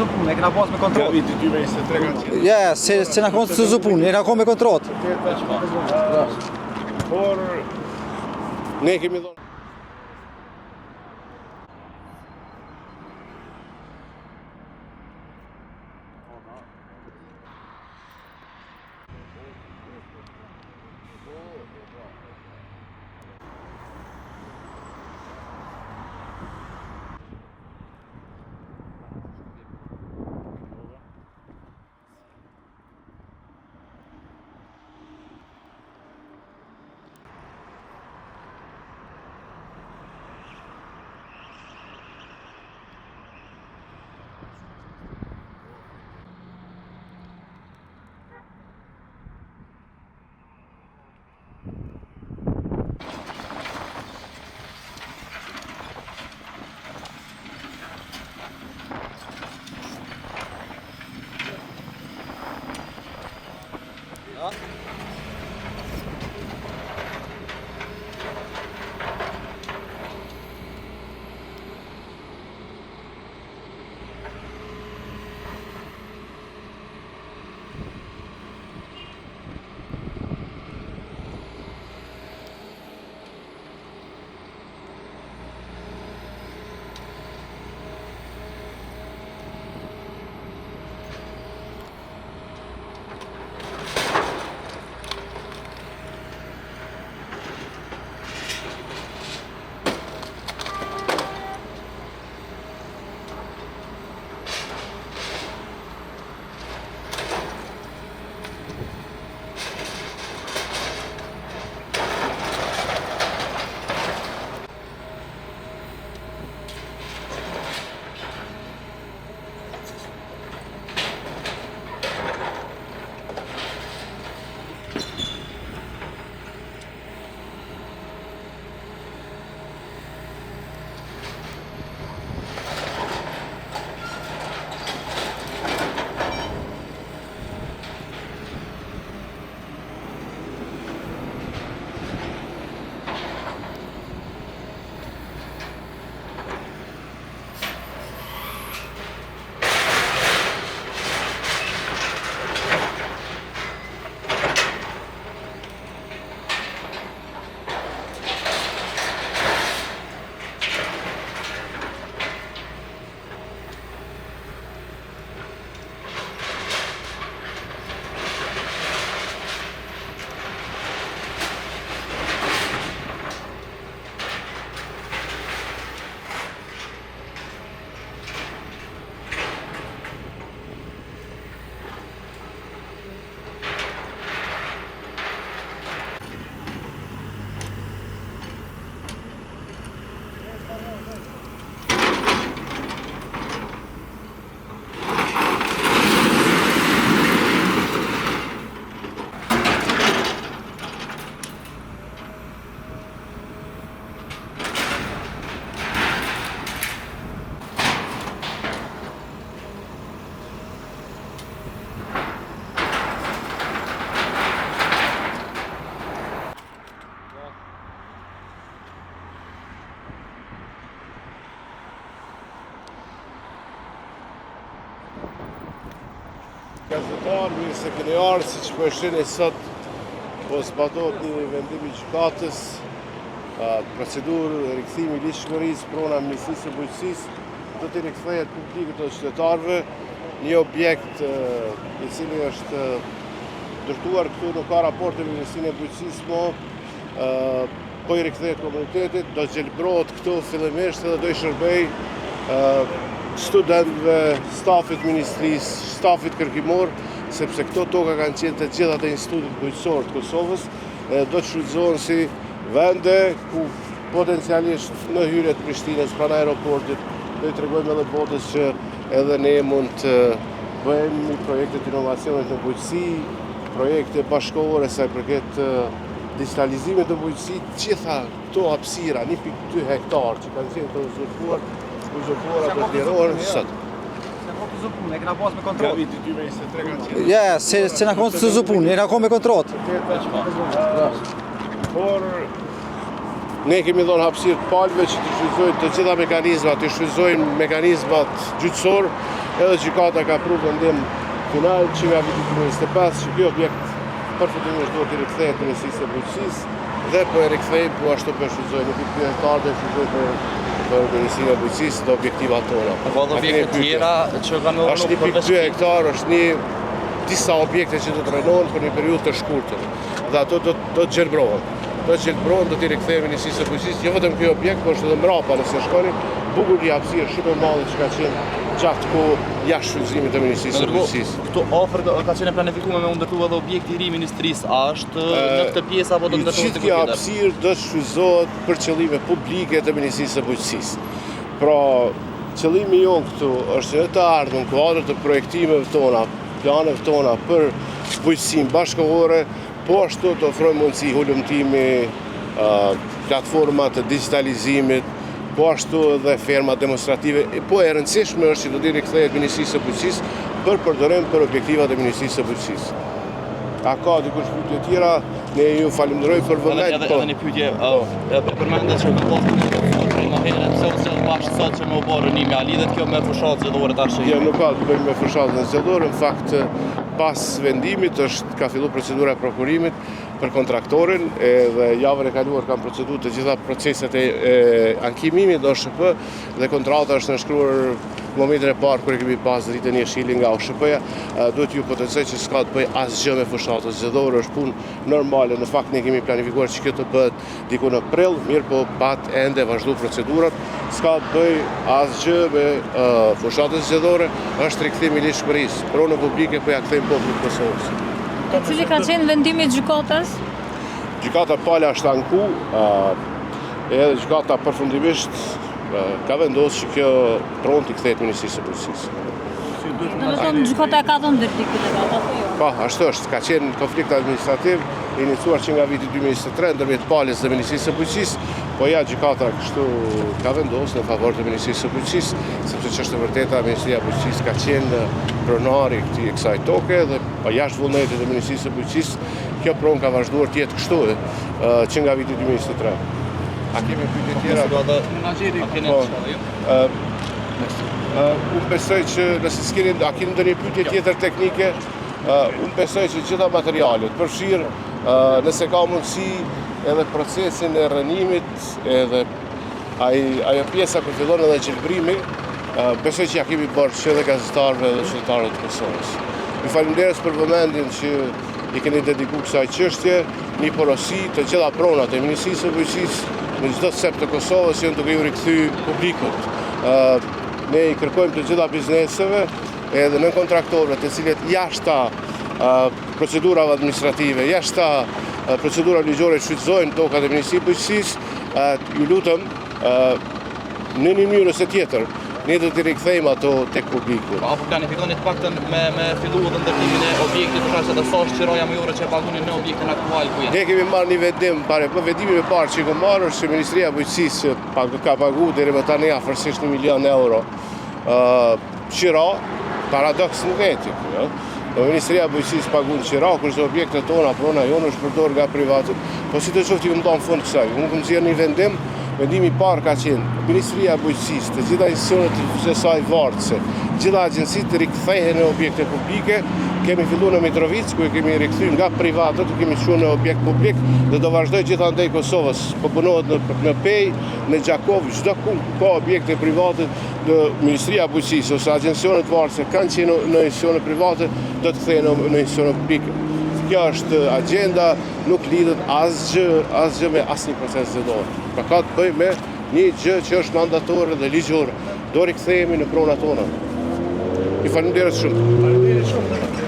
të punë, e kena pas me kontrol. Nga viti 2023 kanë qenë. Ja, se na konë të zupunë, e na konë me kontrol. Por ne kemi dhënë gazetarë, mirë se keni ardhur, siç po e shihni sot, po zbatohet një vendim i gjykatës, procedurë rikthimi i ligjshmërisë prona Ministrisë së Bujqësisë do të rikthehet publikut të qytetarëve një objekt i cili është ndërtuar këtu nuk ka raporte me Ministrinë e Bujqësisë, po i rikthehet komunitetit, do gjelbrohet këtu fillimisht dhe do i shërbej studentëve, stafit ministrisë, stafit kërkimor, sepse këto toka kanë qenë të gjitha të Institutit Bujqësor të Kosovës, do të shfrytëzohen si vende ku potencialisht në hyrje të Prishtinës pranë aeroportit do i tregojmë edhe botës që edhe ne mund të bëjmë një projekte të inovacionit në bujqësi, projekte bashkëkohore sa i përket digitalizimit të bujqësi, gjitha këto hapësira 1.2 hektar që kanë qenë të uzurpuara do të lirohen sot. Se po të zupunë, e kena pas me kontrol. Nga viti 2023 kanë qenë. Ja, se na konë të zupunë, e na konë me kontrol. Por ne kemi dhënë hapësirë të palëve që të shfrytëzojnë të gjitha mekanizmat, të shfrytëzojnë mekanizmat gjyqësor, edhe gjykata ka pru vendim final që nga viti 2025 që kjo objekt përfundimisht duhet i rikthehet Ministrisë së Bujqësisë dhe po e rikthejmë, po ashtu po shfrytëzojmë nuk i ky hektar dhe shfrytëzojmë për Ministrinë e Bujqësisë dhe objektivat tona. Ka dhe objekte tjera që kanë Është 1.2 hektar, është disa objekte që do të renohen për një periudhë të shkurtër. Dhe ato do të gjelbrohen. Do të gjelbrohen, do t'i rikthejmë Ministrisë së Bujqësisë, jo vetëm ky objekt, por është edhe mbrapa nëse shkoni, bukur i hapësirë shumë e madhe që ka qenë gjatë kohë jashtë shfrytëzimit të Ministrisë së Bujqësisë. Këto ofër ka qenë planifikuar me u ndërtu edhe objekti i ri Ministrisë, a është në këtë pjesë apo do të ndërtohet gjithë kjo hapësirë do të shfrytëzohet për qëllime publike të Ministrisë së Bujqësisë. Pra, qëllimi jonë këtu është që të ardhmë në kuadër të projektimeve tona, planeve tona për bujqësinë bashkëkohore, po ashtu të ofrojmë mundësi hulumtimi, platforma të digitalizimit, po ashtu edhe ferma demonstrative, po e rëndësishme është që do t'i rikthehet Ministrisë së Bujqësisë për përdorim për objektivat e Ministrisë së Bujqësisë. A ka dikush pyetje tjera? Ne ju falenderoj për vëmendje. Edhe një pyetje, përmendet që më herët se u zgjodh bashkë sot që më u bërë rënimi, a lidhet kjo me fushatën zgjedhore tash? Jo, nuk ka të bëjmë me fushatën zgjedhore, në fakt pas vendimit ka filluar procedura e prokurimit për kontraktorin dhe javën e kaluar kanë proceduar të gjitha proceset e ankimimit në OSHP dhe kontrata është nënshkruar në momentin e parë kur e kemi pas dritën e jeshili nga OSHP-ja. Duhet ju potencoj që s'ka të bëj asgjë me fushatën zgjedhore, është punë normale. Në fakt ne kemi planifikuar që kjo të bëhet diku në prill, mirë po pat ende vazhdu procedurat, s'ka të bëj asgjë me fushatën zgjedhore, është rikthimi i ligjshmërisë. Pronë publike po ja kthejmë popullit Kosovës. E cili ka qenë vendimi i gjykatës? Gjykata pala është anku, edhe gjykata përfundimisht ka vendosur që kjo pronë t'i kthehet Ministrisë së Bujqësisë. Domethënë gjykata e ka dhënë verdikt këtë apo jo? Po, ashtu është, ka qenë konflikt administrativ iniciuar që nga viti 2023 ndërmjet palës dhe Ministrisë së Bujqësisë, po ja gjykata kështu ka vendosur në favor të Ministrisë së Bujqësisë, sepse ç'është e vërteta Ministria e Bujqësisë ka qenë pronari i kësaj toke dhe pa jashtë vullnetit të Ministrisë së Bujqësisë, kjo pronë ka vazhduar të jetë kështu që nga viti 2023. A kemi pyetje tjera? Unë besoj që nëse s'keni, a keni ndonjë pyetje tjetër teknike, unë besoj që gjitha materialet përfshirë nëse ka mundësi edhe procesin e rënimit edhe ajo pjesa kur fillon edhe gjelbrimi, besoj që ja kemi bërë që edhe gazetarëve dhe qytetarëve të Kosovës. Ju falenderoj për vëmendjen që i keni dedikuar kësaj çështje, një porosi të gjitha pronat e Ministrisë së Bujqësisë në çdo cep të Kosovës janë duke ju rikthy publikut. Ne i kërkojmë të gjitha bizneseve edhe në kontraktorëve të cilët jashta procedurave administrative, jashta procedura ligjore shfrytëzojnë tokat e Ministrisë së Bujqësisë, ju lutem në një mënyrë ose tjetër, ne do t'i rikthejmë ato tek publiku. Apo planifikoni të paktën me fillu edhe ndërtimin e objektit, për shkak se do thosh qiraja më ore që pagunin në objektin aktual ku janë. Ne kemi marrë një vendim, vendimin e parë që kemi marrë është që Ministria e Bujqësisë ka paguar deri më tani afërsisht 1 milion euro. Qira, paradoks nuk etik. Ministria e Bujqësisë paguan qira, kurse objektet tona, prona jonë është përdorur nga privatët. Po si të qoftë ju më ndan fund kësaj. Unë kam zgjedhur një vendim. Vendimi i parë ka qenë Ministria e Bujqësisë, të gjitha institucionet e saj vartëse, gjitha agjencitë të rikthehen në objekte publike. Kemi filluar në Mitrovic, ku e kemi rikthyer nga privatët, kemi çuar në objekt publik dhe do vazhdoj gjithandej Kosovës. Po punohet në Pej, në Gjakov, çdo ku ka objekte private në Ministria e Bujqësisë ose agjencionet vartëse kanë qenë në institucione private, do të kthehen në institucione publike. Kjo është agenda, nuk lidhet asgjë me asnjë proces zgjedhor. Pra ka të bëjë me një gjë që është mandatore dhe ligjore. Do rikthehemi në pronat tona. Ju falenderoj shumë.